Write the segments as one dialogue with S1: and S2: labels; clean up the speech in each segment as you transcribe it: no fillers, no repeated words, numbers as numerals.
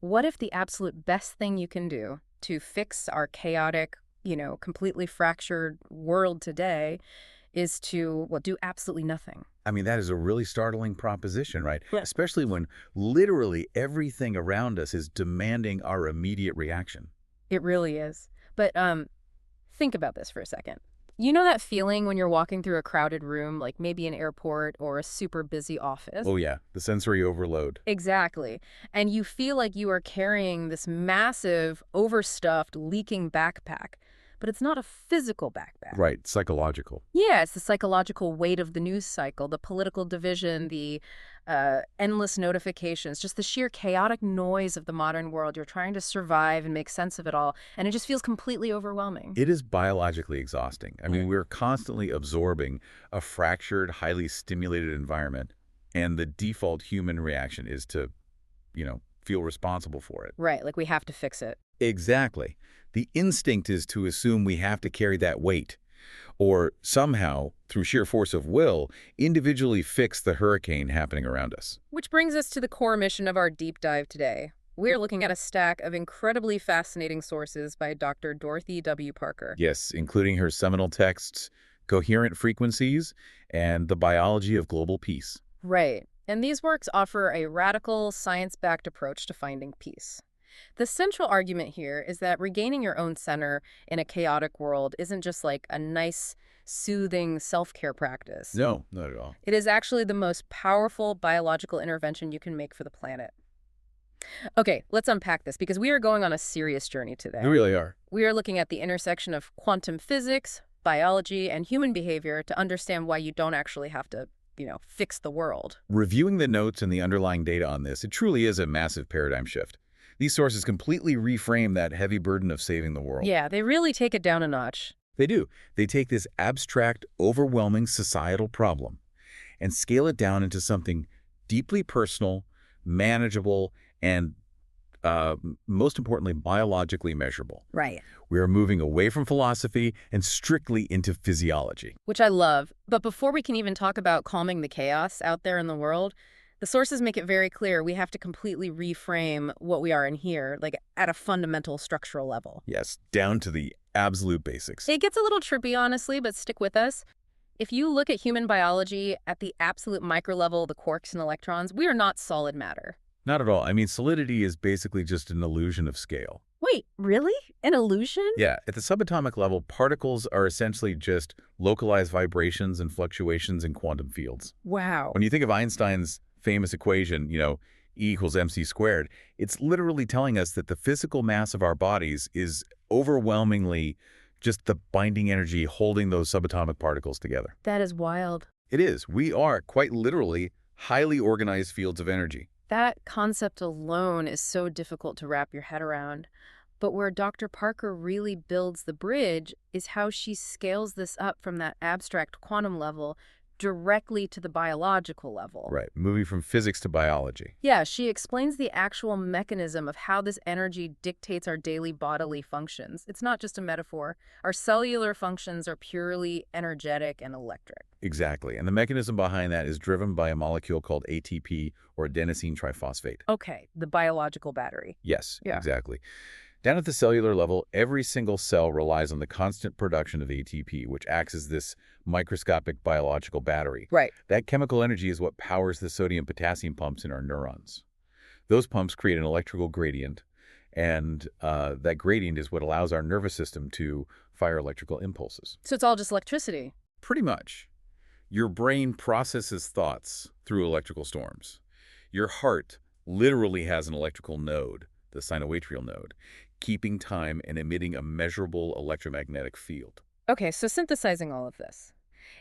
S1: What if the absolute best thing you can do to fix our chaotic, completely fractured world today is to, well, do absolutely nothing?
S2: I mean, that is a really startling proposition, right?
S1: Yeah.
S2: Especially when literally everything around us is demanding our immediate reaction.
S1: It really is. But think about this for a second. You know that feeling when you're walking through a crowded room, like maybe an airport or a super busy office?
S2: Oh yeah, the sensory overload.
S1: Exactly. And you feel like you are carrying this massive, overstuffed, leaking backpack, but it's not a physical backpack.
S2: Right, psychological.
S1: Yeah, it's the psychological weight of the news cycle, the political division, the endless notifications, just the sheer chaotic noise of the modern world. You're trying to survive and make sense of it all, and it just feels completely overwhelming.
S2: It is biologically exhausting. I mean, we're constantly absorbing a fractured, highly stimulated environment, and the default human reaction is to, feel responsible for it.
S1: Right, like we have to fix it.
S2: Exactly. The instinct is to assume we have to carry that weight, or somehow, through sheer force of will, individually fix the hurricane happening around us.
S1: Which brings us to the core mission of our deep dive today. We're looking at a stack of incredibly fascinating sources by Dr. Dorothy W. Parker.
S2: Yes, including her seminal texts, Coherent Frequencies, and The Biology of Global Peace.
S1: Right. And these works offer a radical, science-backed approach to finding peace. The central argument here is that regaining your own center in a chaotic world isn't just like a nice, soothing self-care practice.
S2: No, not at all.
S1: It is actually the most powerful biological intervention you can make for the planet. Okay, let's unpack this because we are going on a serious journey today.
S2: We really are.
S1: We are looking at the intersection of quantum physics, biology, and human behavior to understand why you don't actually have to, fix the world.
S2: Reviewing the notes and the underlying data on this, it truly is a massive paradigm shift. These sources completely reframe that heavy burden of saving the world.
S1: Yeah, they really take it down a notch.
S2: They do. They take this abstract, overwhelming societal problem and scale it down into something deeply personal, manageable, and most importantly, biologically measurable.
S1: Right.
S2: We are moving away from philosophy and strictly into physiology.
S1: Which I love. But before we can even talk about calming the chaos out there in the world, the sources make it very clear we have to completely reframe what we are in here, like at a fundamental structural level.
S2: Yes, down to the absolute basics.
S1: It gets a little trippy, honestly, but stick with us. If you look at human biology at the absolute micro level, the quarks and electrons, we are not solid matter.
S2: Not at all. I mean, solidity is basically just an illusion of scale.
S1: Wait, really? An illusion?
S2: Yeah, at the subatomic level, particles are essentially just localized vibrations and fluctuations in quantum fields.
S1: Wow.
S2: When you think of Einstein's famous equation, E equals mc squared, it's literally telling us that the physical mass of our bodies is overwhelmingly just the binding energy holding those subatomic particles together.
S1: That is wild.
S2: It is. We are, quite literally, highly organized fields of energy.
S1: That concept alone is so difficult to wrap your head around. But where Dr. Parker really builds the bridge is how she scales this up from that abstract quantum level directly to the biological level.
S2: Right, moving from physics to biology.
S1: Yeah, she explains the actual mechanism of how this energy dictates our daily bodily functions. It's not just a metaphor. Our cellular functions are purely energetic and electric.
S2: Exactly, and the mechanism behind that is driven by a molecule called ATP, or adenosine triphosphate.
S1: Okay, the biological battery.
S2: Yes,
S1: Yeah.
S2: exactly. Down at the cellular level, every single cell relies on the constant production of ATP, which acts as this microscopic biological battery.
S1: Right.
S2: That chemical energy is what powers the sodium-potassium pumps in our neurons. Those pumps create an electrical gradient, and that gradient is what allows our nervous system to fire electrical impulses.
S1: So it's all just electricity.
S2: Pretty much. Your brain processes thoughts through electrical storms. Your heart literally has an electrical node, the sinoatrial node, keeping time and emitting a measurable electromagnetic field.
S1: Okay, so synthesizing all of this.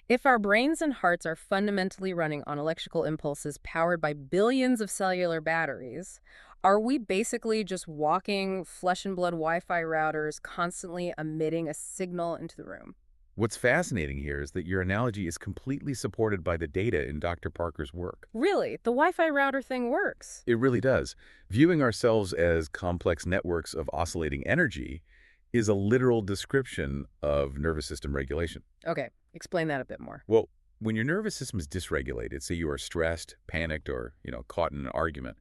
S1: If our brains and hearts are fundamentally running on electrical impulses powered by billions of cellular batteries, are we basically just walking flesh and blood Wi-Fi routers constantly emitting a signal into the room?
S2: What's fascinating here is that your analogy is completely supported by the data in Dr. Parker's work.
S1: Really? The Wi-Fi router thing works?
S2: It really does. Viewing ourselves as complex networks of oscillating energy is a literal description of nervous system regulation.
S1: Okay, explain that a bit more.
S2: Well, when your nervous system is dysregulated, say you are stressed, panicked, or, caught in an argument,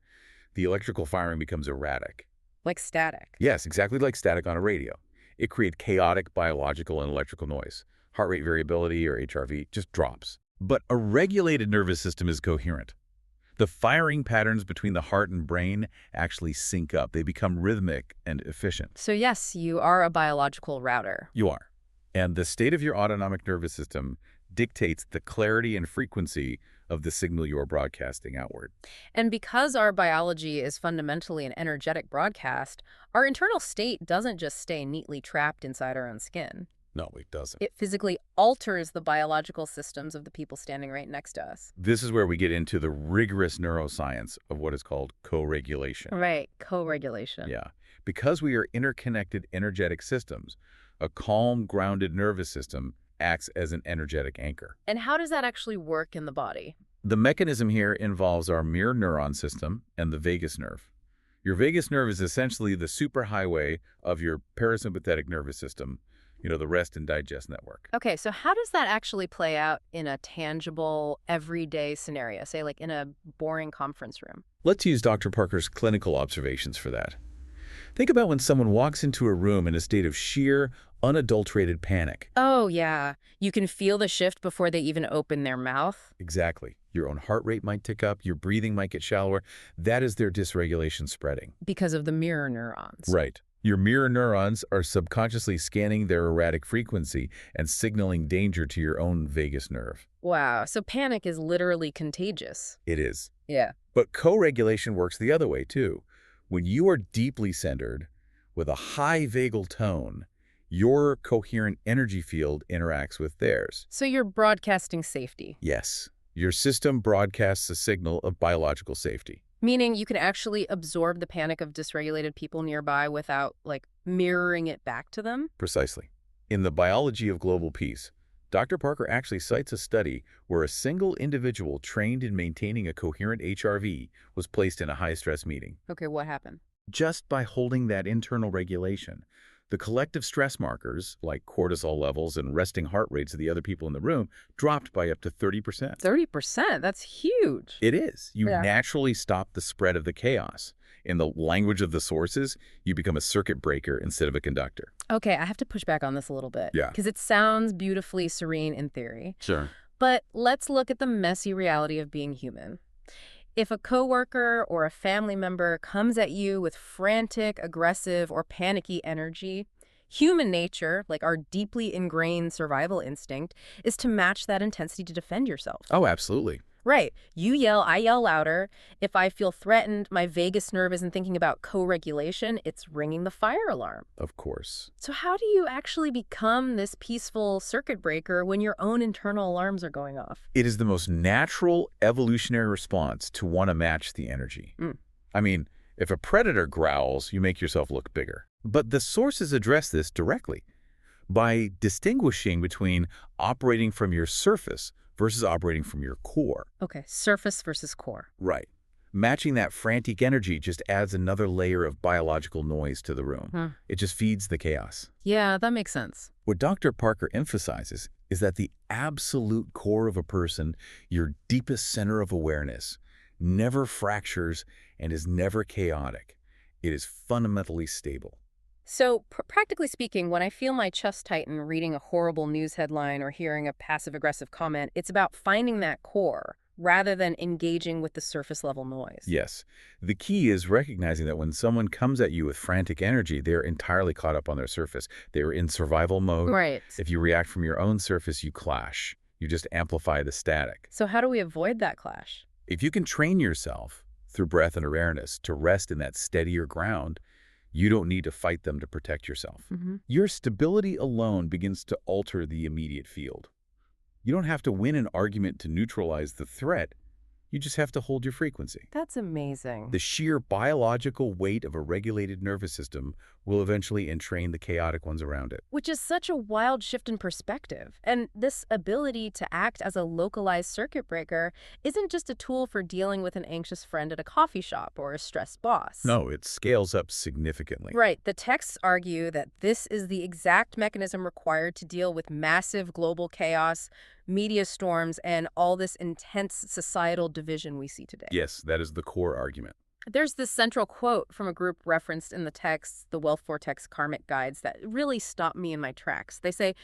S2: the electrical firing becomes erratic.
S1: Like static.
S2: Yes, exactly like static on a radio. It creates chaotic biological and electrical noise. Heart rate variability, or HRV, just drops. But a regulated nervous system is coherent. The firing patterns between the heart and brain actually sync up. They become rhythmic and efficient.
S1: So yes, you are a biological router.
S2: You are. And the state of your autonomic nervous system dictates the clarity and frequency of the signal you are broadcasting outward.
S1: And because our biology is fundamentally an energetic broadcast, our internal state doesn't just stay neatly trapped inside our own skin.
S2: No, it doesn't.
S1: It physically alters the biological systems of the people standing right next to us.
S2: This is where we get into the rigorous neuroscience of what is called co-regulation.
S1: Right, co-regulation.
S2: Yeah. Because we are interconnected energetic systems, a calm, grounded nervous system acts as an energetic anchor.
S1: And how does that actually work in the body?
S2: The mechanism here involves our mirror neuron system and the vagus nerve. Your vagus nerve is essentially the superhighway of your parasympathetic nervous system, the rest and digest network.
S1: Okay, so how does that actually play out in a tangible, everyday scenario, say like in a boring conference room?
S2: Let's use Dr. Parker's clinical observations for that. Think about when someone walks into a room in a state of sheer, unadulterated panic.
S1: Oh, yeah. You can feel the shift before they even open their mouth.
S2: Exactly. Your own heart rate might tick up, your breathing might get shallower. That is their dysregulation spreading.
S1: Because of the mirror neurons.
S2: Right. Your mirror neurons are subconsciously scanning their erratic frequency and signaling danger to your own vagus nerve.
S1: Wow, so panic is literally contagious.
S2: It is.
S1: Yeah.
S2: But co-regulation works the other way, too. When you are deeply centered, with a high vagal tone, your coherent energy field interacts with theirs.
S1: So you're broadcasting safety.
S2: Yes. Your system broadcasts a signal of biological safety.
S1: Meaning you can actually absorb the panic of dysregulated people nearby without, like, mirroring it back to them?
S2: Precisely. In the biology of global peace, Dr. Parker actually cites a study where a single individual trained in maintaining a coherent HRV was placed in a high-stress meeting.
S1: Okay, what happened?
S2: Just by holding that internal regulation, the collective stress markers, like cortisol levels and resting heart rates of the other people in the room, dropped by up to 30%.
S1: 30%? That's huge.
S2: It is. You
S1: Yeah.
S2: naturally stop the spread of the chaos. In the language of the sources, you become a circuit breaker instead of a conductor.
S1: Okay, I have to push back on this a little bit.
S2: Yeah.
S1: Because it sounds beautifully serene in theory.
S2: Sure.
S1: But let's look at the messy reality of being human. If a coworker or a family member comes at you with frantic, aggressive, or panicky energy, human nature, like our deeply ingrained survival instinct, is to match that intensity to defend yourself.
S2: Oh, absolutely.
S1: Right. You yell, I yell louder. If I feel threatened, my vagus nerve isn't thinking about co-regulation, it's ringing the fire alarm.
S2: Of course.
S1: So how do you actually become this peaceful circuit breaker when your own internal alarms are going off?
S2: It is the most natural evolutionary response to want to match the energy. I mean, if a predator growls, you make yourself look bigger. But the sources address this directly by distinguishing between operating from your surface versus operating from your core.
S1: Okay, surface versus core.
S2: Right. Matching that frantic energy just adds another layer of biological noise to the room. It just feeds the chaos.
S1: Yeah, that makes sense.
S2: What Dr. Parker emphasizes is that the absolute core of a person, your deepest center of awareness, never fractures and is never chaotic. It is fundamentally stable.
S1: So, practically speaking, when I feel my chest tighten reading a horrible news headline or hearing a passive-aggressive comment, it's about finding that core rather than engaging with the surface-level noise.
S2: Yes. The key is recognizing that when someone comes at you with frantic energy, they're entirely caught up on their surface. They're in survival mode.
S1: Right.
S2: If you react from your own surface, you clash. You just amplify the static.
S1: So how do we avoid that clash?
S2: If you can train yourself through breath and awareness to rest in that steadier ground, you don't need to fight them to protect yourself. Your stability alone begins to alter the immediate field. You don't have to win an argument to neutralize the threat. You just have to hold your frequency.
S1: That's amazing.
S2: The sheer biological weight of a regulated nervous system will eventually entrain the chaotic ones around it.
S1: Which is such a wild shift in perspective. And this ability to act as a localized circuit breaker isn't just a tool for dealing with an anxious friend at a coffee shop or a stressed boss.
S2: No, it scales up significantly.
S1: Right. The texts argue that this is the exact mechanism required to deal with massive global chaos, media storms, and all this intense societal division we see today.
S2: Yes, that is the core argument.
S1: There's this central quote from a group referenced in the text, the Wealth Vortex Karmic Guides, that really stopped me in my tracks. They say,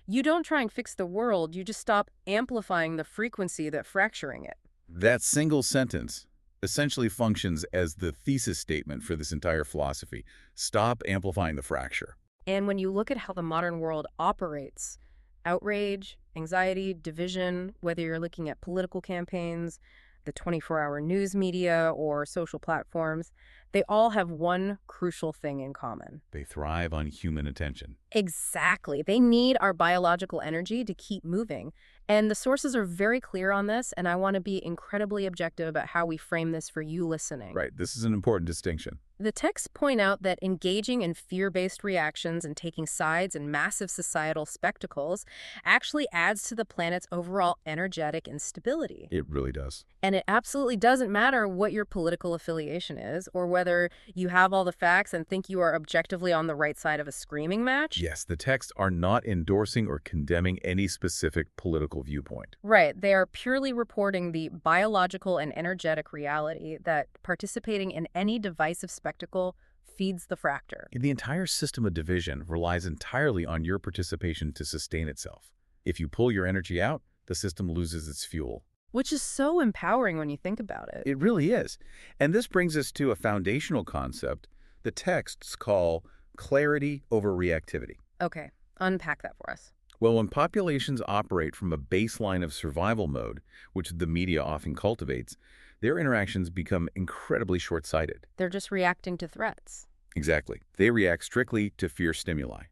S1: you don't try and fix the world, you just stop amplifying the frequency that's fracturing it.
S2: That single sentence essentially functions as the thesis statement for this entire philosophy. Stop amplifying the fracture.
S1: And when you look at how the modern world operates, outrage, anxiety, division, whether you're looking at political campaigns, the 24-hour news media, or social platforms, they all have one crucial thing in common.
S2: They thrive on human attention.
S1: Exactly. They need our biological energy to keep moving. And the sources are very clear on this, and I want to be incredibly objective about how we frame this for you listening.
S2: Right, this is an important distinction.
S1: The texts point out that engaging in fear-based reactions and taking sides in massive societal spectacles actually adds to the planet's overall energetic instability.
S2: It really does.
S1: And it absolutely doesn't matter what your political affiliation is, or whether you have all the facts and think you are objectively on the right side of a screaming match.
S2: Yes, the texts are not endorsing or condemning any specific political viewpoint.
S1: Right. They are purely reporting the biological and energetic reality that participating in any divisive spectacle feeds the fracture.
S2: The entire system of division relies entirely on your participation to sustain itself. If you pull your energy out, the system loses its fuel.
S1: Which is so empowering when you think about it.
S2: It really is. And this brings us to a foundational concept the texts call clarity over reactivity.
S1: Okay, unpack that for us.
S2: Well, when populations operate from a baseline of survival mode, which the media often cultivates, their interactions become incredibly short-sighted.
S1: They're just reacting to threats.
S2: Exactly. They react strictly to fear stimuli.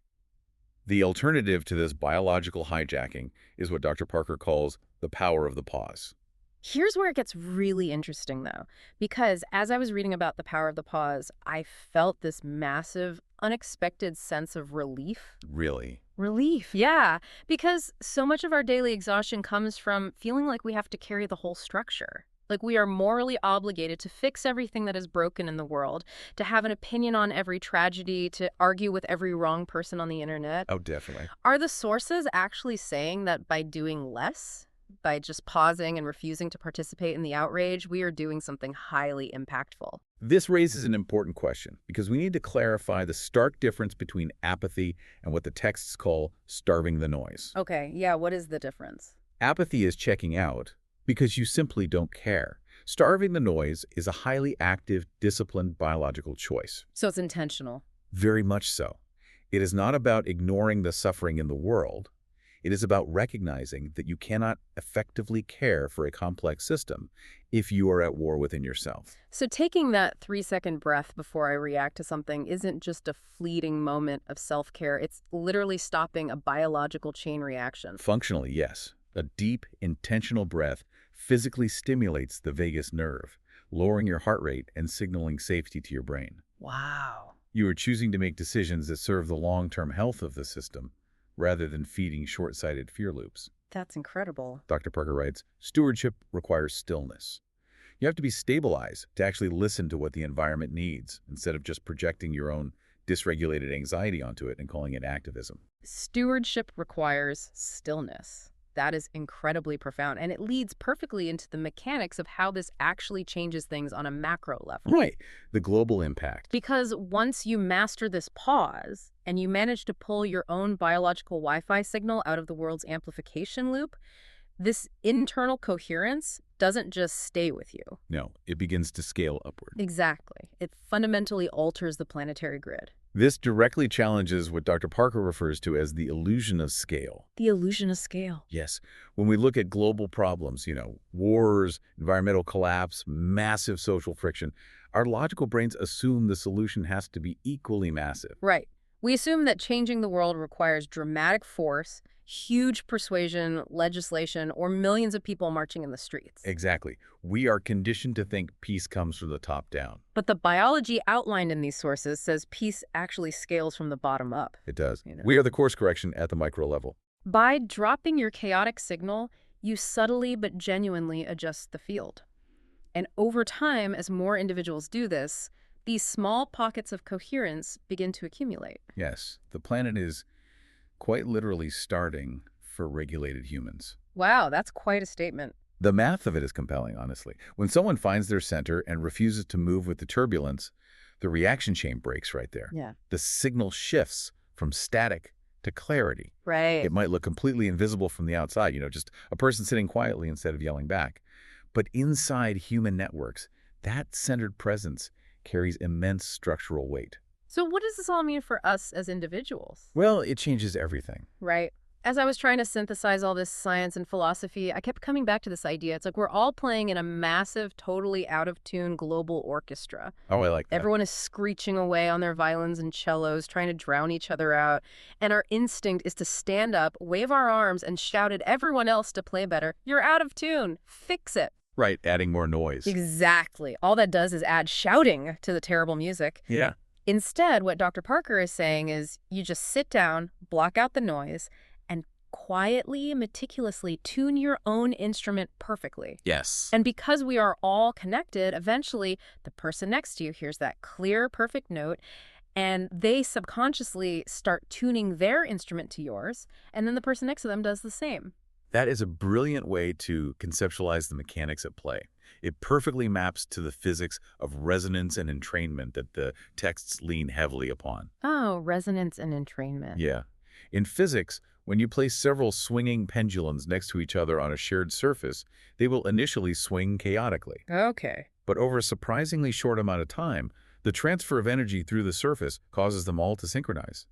S2: The alternative to this biological hijacking is what Dr. Parker calls the power of the pause.
S1: Here's where it gets really interesting, though, because as I was reading about the power of the pause, I felt this massive, unexpected sense of relief.
S2: Really?
S1: Relief, yeah, because so much of our daily exhaustion comes from feeling like we have to carry the whole structure. Like we are morally obligated to fix everything that is broken in the world, to have an opinion on every tragedy, to argue with every wrong person on the internet.
S2: Oh, definitely.
S1: Are the sources actually saying that by doing less, by just pausing and refusing to participate in the outrage, we are doing something highly impactful?
S2: This raises an important question because we need to clarify the stark difference between apathy and what the texts call starving the noise.
S1: Okay, yeah, what is the difference?
S2: Apathy is checking out because you simply don't care. Starving the noise is a highly active, disciplined biological choice.
S1: So it's intentional.
S2: Very much so. It is not about ignoring the suffering in the world. It is about recognizing that you cannot effectively care for a complex system if you are at war within yourself.
S1: So taking that 3-second breath before I react to something isn't just a fleeting moment of self-care. It's literally stopping a biological chain reaction.
S2: Functionally, yes. A deep, intentional breath physically stimulates the vagus nerve, lowering your heart rate and signaling safety to your brain.
S1: Wow.
S2: You are choosing to make decisions that serve the long-term health of the system, rather than feeding short-sighted fear loops.
S1: That's incredible.
S2: Dr. Parker writes, stewardship requires stillness. You have to be stabilized to actually listen to what the environment needs, instead of just projecting your own dysregulated anxiety onto it and calling it activism.
S1: Stewardship requires stillness. That is incredibly profound, and it leads perfectly into the mechanics of how this actually changes things on a macro level.
S2: Right. The global impact.
S1: Because once you master this pause, and you manage to pull your own biological Wi-Fi signal out of the world's amplification loop, this internal coherence doesn't just stay with you.
S2: No, it begins to scale upward.
S1: Exactly. It fundamentally alters the planetary grid.
S2: This directly challenges what Dr. Parker refers to as the illusion of scale.
S1: The illusion of scale.
S2: Yes. When we look at global problems, wars, environmental collapse, massive social friction, our logical brains assume the solution has to be equally massive.
S1: Right. We assume that changing the world requires dramatic force, huge persuasion, legislation, or millions of people marching in the streets.
S2: Exactly. We are conditioned to think peace comes from the top down.
S1: But the biology outlined in these sources says peace actually scales from the bottom up.
S2: It does. We are the course correction at the micro level.
S1: By dropping your chaotic signal, you subtly but genuinely adjust the field. And over time, as more individuals do this, these small pockets of coherence begin to accumulate.
S2: Yes, the planet is quite literally starting for regulated humans.
S1: Wow, that's quite a statement.
S2: The math of it is compelling, honestly. When someone finds their center and refuses to move with the turbulence, the reaction chain breaks right there.
S1: Yeah.
S2: The signal shifts from static to clarity.
S1: Right.
S2: It might look completely invisible from the outside, just a person sitting quietly instead of yelling back. But inside human networks, that centered presence carries immense structural weight.
S1: So what does this all mean for us as individuals?
S2: Well, it changes everything.
S1: Right. As I was trying to synthesize all this science and philosophy, I kept coming back to this idea. It's like we're all playing in a massive, totally out of tune global orchestra.
S2: Oh, I like that.
S1: Everyone is screeching away on their violins and cellos, trying to drown each other out. And our instinct is to stand up, wave our arms, and shout at everyone else to play better. You're out of tune. Fix it.
S2: Right, adding more noise.
S1: Exactly. All that does is add shouting to the terrible music.
S2: Yeah.
S1: Instead, what Dr. Parker is saying is you just sit down, block out the noise, and quietly, meticulously tune your own instrument perfectly.
S2: Yes.
S1: And because we are all connected, eventually the person next to you hears that clear, perfect note, and they subconsciously start tuning their instrument to yours, and then the person next to them does the same.
S2: That is a brilliant way to conceptualize the mechanics at play. It perfectly maps to the physics of resonance and entrainment that the texts lean heavily upon.
S1: Oh, resonance and entrainment.
S2: Yeah. In physics, when you place several swinging pendulums next to each other on a shared surface, they will initially swing chaotically.
S1: Okay.
S2: But over a surprisingly short amount of time, the transfer of energy through the surface causes them all to synchronize.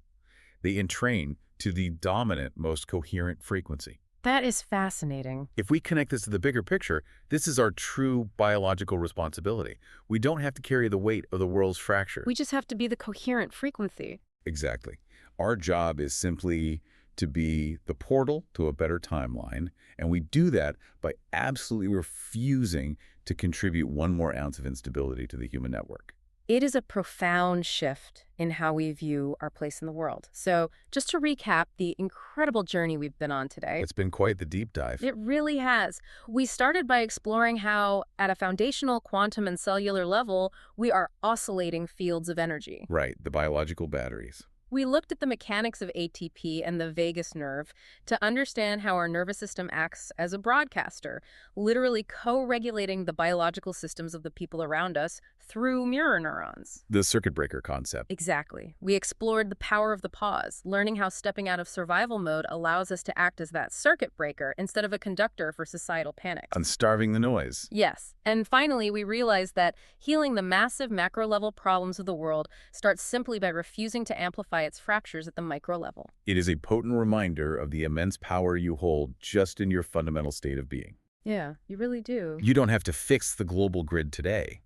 S2: They entrain to the dominant, most coherent frequency.
S1: That is fascinating.
S2: If we connect this to the bigger picture, this is our true biological responsibility. We don't have to carry the weight of the world's fractures.
S1: We just have to be the coherent frequency.
S2: Exactly. Our job is simply to be the portal to a better timeline, and we do that by absolutely refusing to contribute one more ounce of instability to the human network.
S1: It is a profound shift in how we view our place in the world. So just to recap the incredible journey we've been on today.
S2: It's been quite the deep dive.
S1: It really has. We started by exploring how, at a foundational quantum and cellular level, we are oscillating fields of energy.
S2: Right, the biological batteries.
S1: We looked at the mechanics of ATP and the vagus nerve to understand how our nervous system acts as a broadcaster, literally co-regulating the biological systems of the people around us through mirror neurons.
S2: The circuit breaker concept.
S1: Exactly. We explored the power of the pause, learning how stepping out of survival mode allows us to act as that circuit breaker instead of a conductor for societal panic.
S2: Unstarving the noise.
S1: Yes. And finally, we realized that healing the massive macro-level problems of the world starts simply by refusing to amplify its fractures at the micro level.
S2: It is a potent reminder of the immense power you hold just in your fundamental state of being.
S1: Yeah, you really do.
S2: You don't have to fix the global grid today.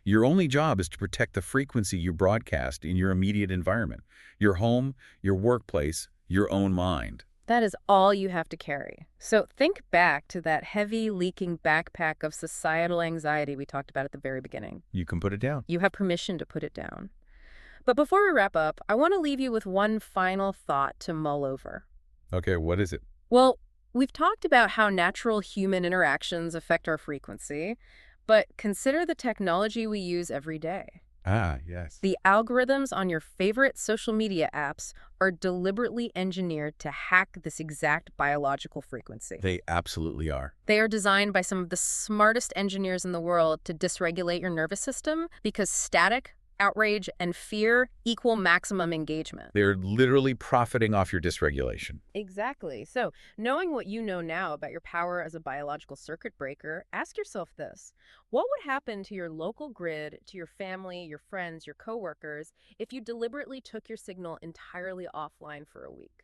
S2: Your only job is to protect the frequency you broadcast in your immediate environment, your home, your workplace, your own mind.
S1: That is all you have to carry. So think back to that heavy, leaking backpack of societal anxiety we talked about at the very beginning.
S2: You can put it down.
S1: You have permission to put it down. But before we wrap up, I want to leave you with one final thought to mull over.
S2: Okay, what is it?
S1: Well, we've talked about how natural human interactions affect our frequency, but consider the technology we use every day.
S2: Ah, yes.
S1: The algorithms on your favorite social media apps are deliberately engineered to hack this exact biological frequency.
S2: They absolutely are.
S1: They are designed by some of the smartest engineers in the world to dysregulate your nervous system because static, outrage, and fear equal maximum engagement.
S2: They're literally profiting off your dysregulation.
S1: Exactly. So, knowing what you know now about your power as a biological circuit breaker, ask yourself this. What would happen to your local grid, to your family, your friends, your coworkers, if you deliberately took your signal entirely offline for a week?